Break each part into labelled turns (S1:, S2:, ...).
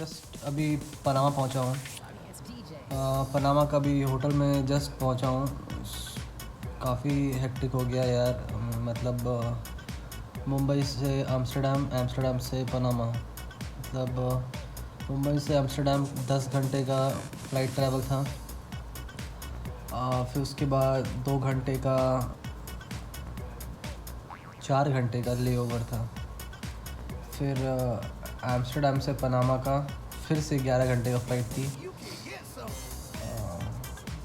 S1: Just अभी Panama पहुंचा हूँ। पनामा का भी होटल में जस्ट पहुंचा हूँ। काफ़ी हेक्टिक हो गया यार। मतलब मुंबई से आम्स्टरडम, आम्स्टरडम से पनामा, मतलब मुंबई से आम्स्टरडम 10 घंटे का फ़्लाइट ट्रैवल था। फिर उसके बाद 2 घंटे का 4 घंटे का लेओवर था। फिर आम्स्टरडम से पनामा का फिर से 11 घंटे का फ़्लाइट थी।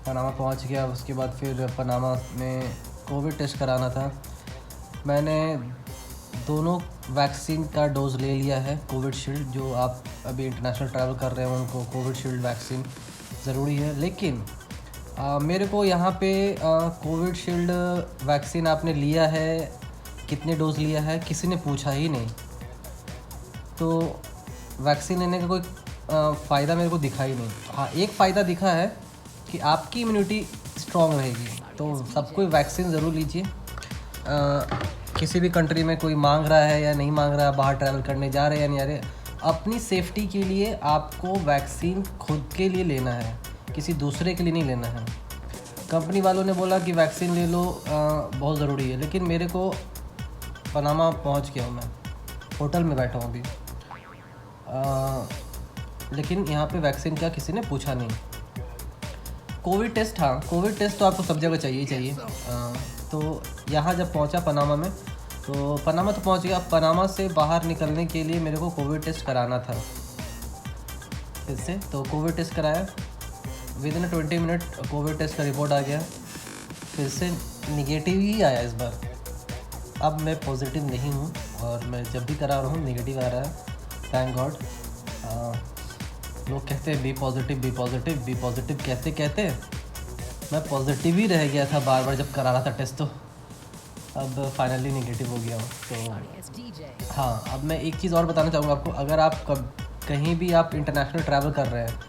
S1: पनामा पहुंच गया। उसके बाद फिर पनामा में कोविड टेस्ट कराना था। मैंने दोनों वैक्सीन का डोज़ ले लिया है। कोविशील्ड, जो आप अभी इंटरनेशनल ट्रैवल कर रहे हैं उनको कोविशील्ड वैक्सीन ज़रूरी है। लेकिन मेरे को यहाँ पे कोविशील्ड वैक्सीन आपने लिया है, कितने डोज़ लिया है, किसी ने पूछा ही नहीं। तो वैक्सीन लेने का कोई फ़ायदा मेरे को दिखा ही नहीं। हाँ, एक फ़ायदा दिखा है कि आपकी इम्यूनिटी स्ट्रॉन्ग रहेगी। तो सबको वैक्सीन ज़रूर लीजिए। किसी भी कंट्री में कोई मांग रहा है या नहीं मांग रहा है, बाहर ट्रैवल करने जा रहे हैं या नहीं जा रहे, अपनी सेफ्टी के लिए आपको वैक्सीन खुद के लिए लेना है, किसी दूसरे के लिए नहीं लेना है। कंपनी वालों ने बोला कि वैक्सीन ले लो, बहुत ज़रूरी है, लेकिन मेरे को पनामा पहुंच गया हूँ, मैं होटल में बैठा हूँ अभी। लेकिन यहाँ पे वैक्सीन का किसी ने पूछा नहीं। कोविड टेस्ट, हाँ कोविड टेस्ट तो आपको सब जगह चाहिए ही चाहिए। तो यहाँ जब पहुँचा पनामा में, तो पनामा तो पहुँच गया। पनामा से बाहर निकलने के लिए मेरे को कोविड टेस्ट कराना था फिर से। तो कोविड टेस्ट कराया, विदिन 20 मिनट कोविड टेस्ट का रिपोर्ट आ गया। फिर से निगेटिव ही आया इस बार। अब मैं पॉजिटिव नहीं हूँ, और मैं जब भी करा रहा हूँ निगेटिव आ रहा है, थैंक गॉड। लोग कहते हैं be positive, be positive, be positive कहते कहते मैं पॉजिटिव ही रह गया था बार बार जब करा रहा था टेस्ट। तो अब फाइनली नेगेटिव हो गया हूँ। तो हाँ, अब मैं एक चीज़ और बताना चाहूँगा आपको। अगर आप कहीं भी आप इंटरनेशनल ट्रैवल कर रहे हैं,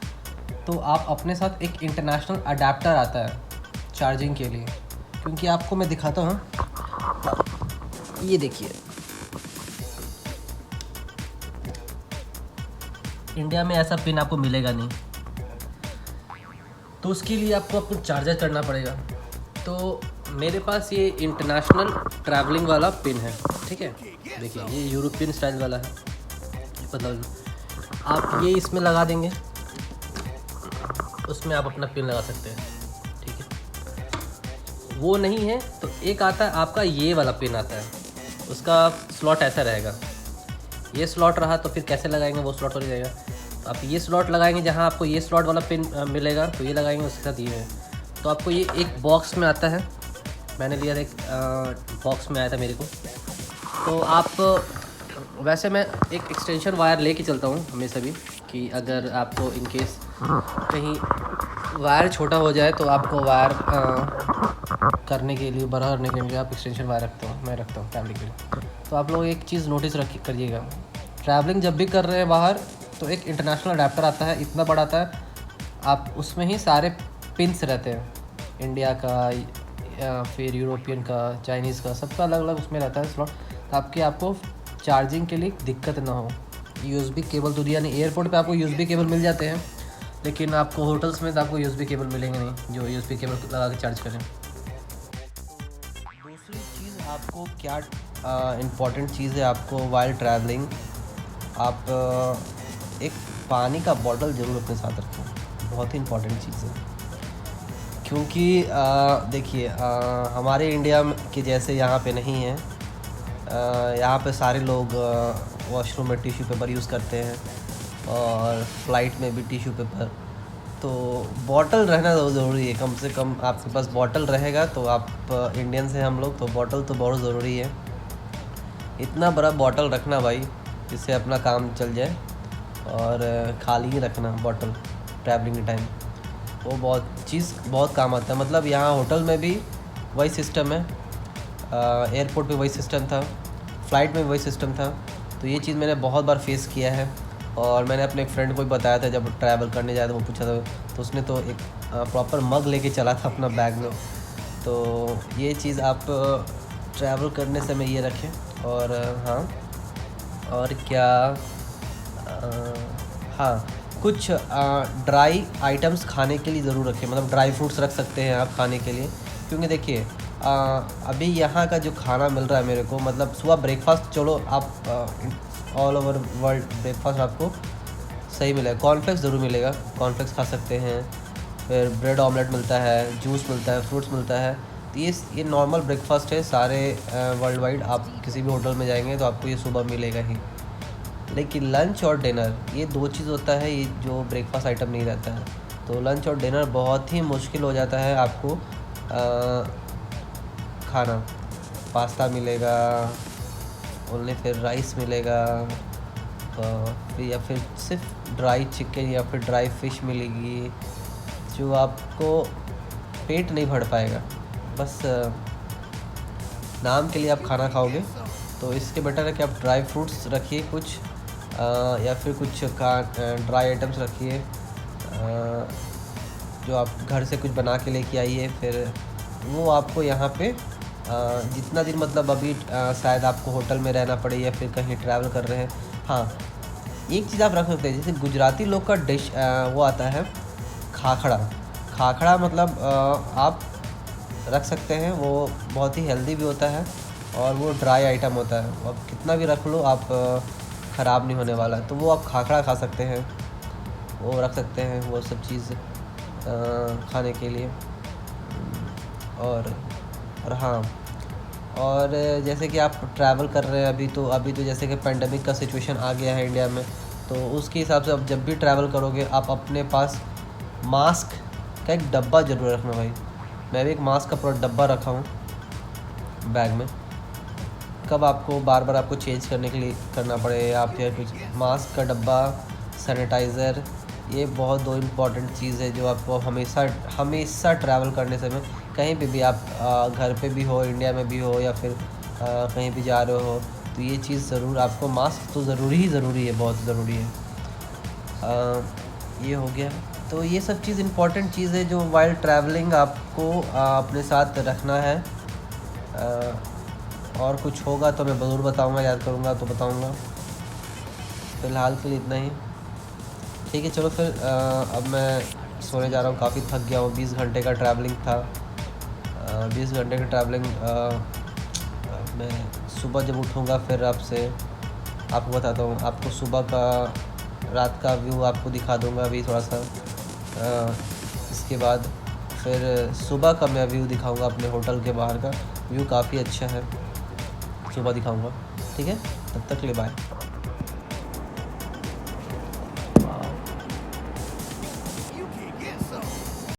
S1: तो आप अपने साथ एक इंटरनेशनल अडेप्टर आता है चार्जिंग के लिए। क्योंकि आपको मैं दिखाता हूँ, ये देखिए, इंडिया में ऐसा पिन आपको मिलेगा नहीं, तो उसके लिए आपको अपना चार्जर करना पड़ेगा। तो मेरे पास ये इंटरनेशनल ट्रैवलिंग वाला पिन है, ठीक है। देखिए, ये यूरोपियन स्टाइल वाला है। मतलब आप ये इसमें लगा देंगे, उसमें आप अपना पिन लगा सकते हैं, ठीक है। वो नहीं है तो एक आता है आपका, ये वाला पिन आता है, उसका स्लॉट ऐसा रहेगा। ये स्लॉट रहा तो फिर कैसे लगाएंगे, वो स्लॉट हो जाएगा। तो आप ये स्लॉट लगाएंगे, जहाँ आपको ये स्लॉट वाला पिन मिलेगा तो ये लगाएंगे, उसके साथ ये है। तो आपको ये एक बॉक्स में आता है। मैंने लिया था, एक बॉक्स में आया था मेरे को। तो आप वैसे मैं एक एक्सटेंशन वायर लेके चलता हूँ हमेशा भी, कि अगर आपको इन केस कहीं वायर छोटा हो जाए तो आपको वायर करने के लिए, बड़ा करने के लिए आप एक्सटेंशन वायर रखते हो, मैं रखता हूँ ट्रैवलिंग के लिए। तो आप लोग एक चीज़ नोटिस करिएगा, ट्रैवलिंग जब भी कर रहे हैं बाहर, तो एक इंटरनेशनल अडेप्टर आता है, इतना बड़ा आता है। आप उसमें ही सारे पिन्स रहते हैं, इंडिया का या फिर यूरोपियन का, चाइनीज़ का, सबका अलग अलग उसमें रहता है स्लॉट, ताकि आपको चार्जिंग के लिए दिक्कत ना हो। यूएसबी केबल तो दिया नहीं, एयरपोर्ट पे आपको यूएसबी केबल मिल जाते हैं, लेकिन आपको होटल्स में तो आपको यूएसबी केबल मिलेंगे नहीं जो यूएसबी केबल लगा के चार्ज करें। दूसरी चीज़ आपको क्या इम्पॉर्टेंट चीज़ है आपको वाइल ट्रैवलिंग, आप एक पानी का बॉटल ज़रूर अपने साथ रखें, बहुत ही इम्पॉर्टेंट चीज़ है। क्योंकि देखिए, हमारे इंडिया के जैसे यहाँ पे नहीं है। यहाँ पे सारे लोग वॉशरूम में टिश्यू पेपर यूज़ करते हैं, और फ्लाइट में भी टिश्यू पेपर। तो बॉटल रहना ज़रूरी है, कम से कम आपके पास बॉटल रहेगा तो आप इंडियन से हम लोग, तो बॉटल तो बहुत ज़रूरी है। इतना बड़ा बॉटल रखना भाई, जिससे अपना काम चल जाए, और खाली ही रखना बॉटल ट्रैवलिंग के टाइम, वो बहुत काम आता है। मतलब यहाँ होटल में भी वही सिस्टम है, एयरपोर्ट पे वही सिस्टम था, फ़्लाइट में वही सिस्टम था। तो ये चीज़ मैंने बहुत बार फेस किया है, और मैंने अपने एक फ्रेंड को भी बताया था, जब ट्रैवल करने जाए तो वो पूछा था, तो उसने तो एक प्रॉपर मग लेके चला था अपना बैग में। तो ये चीज़ आप ट्रैवल करने समय ये रखें। और हाँ, और क्या, हाँ, कुछ ड्राई आइटम्स खाने के लिए ज़रूर रखें, मतलब ड्राई फ्रूट्स रख सकते हैं आप खाने के लिए, क्योंकि देखिए अभी यहाँ का जो खाना मिल रहा है मेरे को, मतलब सुबह ब्रेकफास्ट, चलो आप ऑल ओवर वर्ल्ड ब्रेकफास्ट आपको सही मिलेगा, कॉर्नफ्लेक्स ज़रूर मिलेगा, कॉर्नफ्लेक्स खा सकते हैं, फिर ब्रेड ऑमलेट मिलता है, जूस मिलता है, फ्रूट्स मिलता है। तो ये नॉर्मल ब्रेकफास्ट है सारे वर्ल्ड वाइड, आप किसी भी होटल में जाएंगे तो आपको ये सुबह मिलेगा ही। लेकिन लंच और डिनर ये दो चीज़ होता है, ये जो ब्रेकफास्ट आइटम नहीं रहता है, तो लंच और डिनर बहुत ही मुश्किल हो जाता है आपको खाना। पास्ता मिलेगा ओनली, फिर राइस मिलेगा, फिर या फिर सिर्फ ड्राई चिकन या फिर ड्राई फिश मिलेगी, जो आपको पेट नहीं भर पाएगा, बस नाम के लिए आप खाना खाओगे। तो इसके बेटर है कि आप ड्राई फ्रूट्स रखिए कुछ, या फिर कुछ ड्राई आइटम्स रखिए, जो आप घर से कुछ बना के लेके आइए, फिर वो आपको यहाँ पे जितना दिन, मतलब अभी शायद आपको होटल में रहना पड़े या फिर कहीं ट्रैवल कर रहे हैं। हाँ, एक चीज़ आप रख सकते हैं, जैसे गुजराती लोग का डिश वो आता है खाखड़ा। खाखड़ा मतलब आप रख सकते हैं, वो बहुत ही हेल्दी भी होता है और वो ड्राई आइटम होता है, अब कितना भी रख लो आप ख़राब नहीं होने वाला, तो वो आप खाखड़ा खा सकते हैं, वो रख सकते हैं, वो सब चीज़ खाने के लिए। और हाँ, और जैसे कि आप ट्रैवल कर रहे हैं अभी तो जैसे कि पेंडेमिक का सिचुएशन आ गया है इंडिया में, तो उसके हिसाब से आप जब भी ट्रैवल करोगे आप अपने पास मास्क का एक डब्बा ज़रूर रखना भाई। मैं भी एक मास्क का पूरा डब्बा रखा हूँ बैग में, कब आपको बार बार आपको चेंज करने के लिए करना पड़े, आप फिर कुछ मास्क का डब्बा, सैनिटाइज़र, ये बहुत दो इम्पॉर्टेंट चीज़ है जो आपको हमेशा ट्रैवल करने समय, कहीं पे भी आप घर पे भी हो, इंडिया में भी हो, या फिर कहीं भी जा रहे हो, तो ये चीज़ ज़रूर आपको, मास्क तो ज़रूरी है, बहुत ज़रूरी है। ये हो गया, तो ये सब चीज़ इम्पॉर्टेंट चीज़ है जो वाइल ट्रैवलिंग आपको अपने साथ रखना है। और कुछ होगा तो मैं ज़रूर बताऊँगा, याद करूँगा तो बताऊँगा। फ़िलहाल के लिए इतना ही, ठीक है। चलो फिर अब मैं सोने जा रहा हूँ, काफ़ी थक गया हूँ, 20 घंटे का ट्रैवलिंग था। 20 घंटे का ट्रैवलिंग, मैं सुबह जब उठूँगा फिर आपको बताता हूँ, आपको सुबह का, रात का व्यू आपको दिखा दूँगा अभी थोड़ा सा। इसके बाद फिर सुबह का मैं व्यू दिखाऊँगा, अपने होटल के बाहर का व्यू काफ़ी अच्छा है, सुबह दिखाऊँगा, ठीक है। तब तक के लिए बाय।